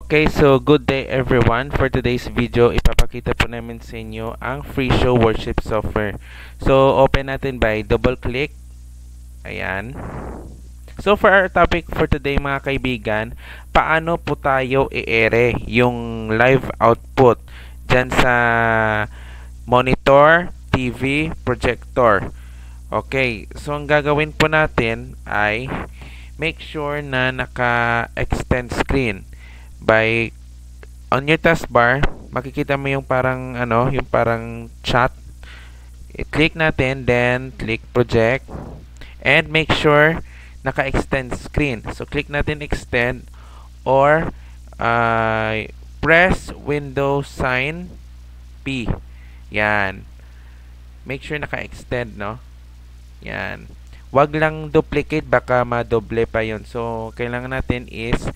Okay, so good day everyone. For today's video, ipapakita po namin sa inyo ang free show worship software. So, open natin by double click. Ayan. So, for our topic for today mga kaibigan, paano po tayo i-ere yung live output dyan sa monitor, TV, projector. Okay, so ang gagawin po natin ay make sure na naka-extend screen. By on your taskbar, makikita mo yung parang yung parang chat. I-click natin, then click project and make sure naka-extend screen. So click natin extend or press Windows sign P. Yan. Make sure naka-extend, no? Yan. Wag lang duplicate, baka madoble pa yon. So kailangan natin is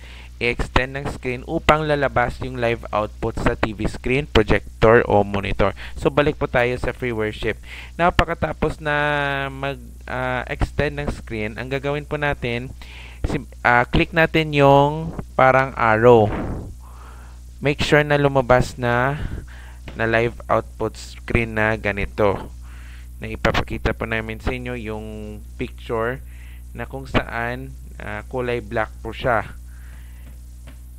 i-extend ng screen upang lalabas yung live output sa TV screen, projector o monitor. So balik po tayo sa free worship. Now pagkatapos na mag-extend ng screen, ang gagawin po natin, click natin yung parang arrow. Make sure na lumabas na live output screen na ganito. Na ipapakita po namin sa inyo yung picture na kung saan kulay black po siya.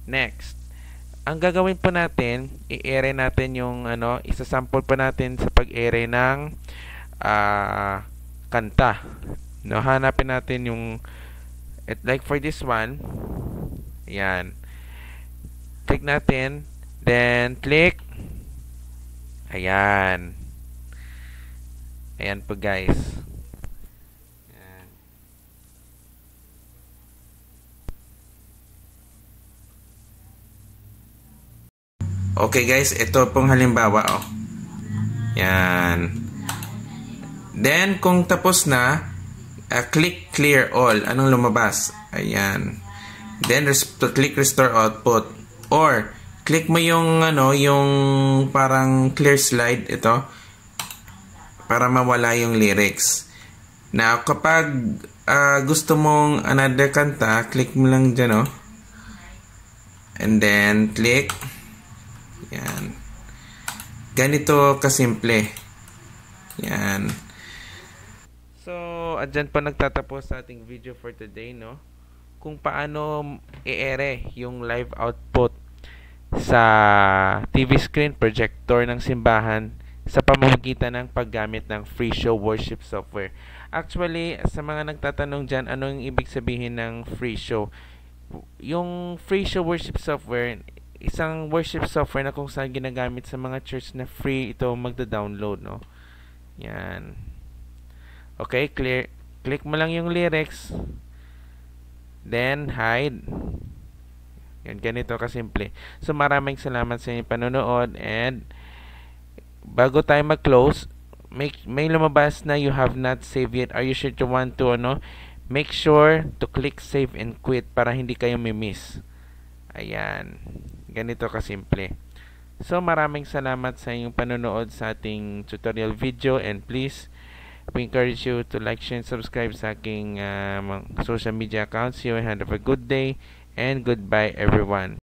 Next, ang gagawin po natin, i-ere natin yung isa-sample po natin sa pag-ere ng kanta. No, hanapin natin yung like for this one. Yan. Click natin, then click. Ayan. Ayan po guys. Okay guys, ito pong halimbawa Yan. Then kung tapos na, click clear all. Anong lumabas? Ayan. Then click restore output or click mo yung yung parang clear slide ito para mawala yung lyrics. Now kapag gusto mong another kanta, click mo lang dyan and then click. Yan. Ganito kasimple. Yan. So, andyan pa nagtatapos sa ating video for today, no? Kung paano i-ere yung live output sa TV screen projector ng simbahan sa pamamagitan ng paggamit ng free show worship software. Actually, sa mga nagtatanong dyan, ano yung ibig sabihin ng free show? Yung free show worship software, isang worship software na kung saan ginagamit sa mga church na free ito magda-download, no? Yan. Okay, clear. Click mo lang yung lyrics. Then, hide. Yan, ganito kasimple. So, maraming salamat sa inyong panonood and bago tayo mag-close, may lumabas na you have not saved yet. Are you sure to want to, make sure to click save and quit para hindi kayo may-miss. Ayan. Ganito kasimple. So, maraming salamat sa inyong panonood sa ating tutorial video and please, we encourage you to like, share, and subscribe sa aking social media accounts. You have a good day and goodbye everyone.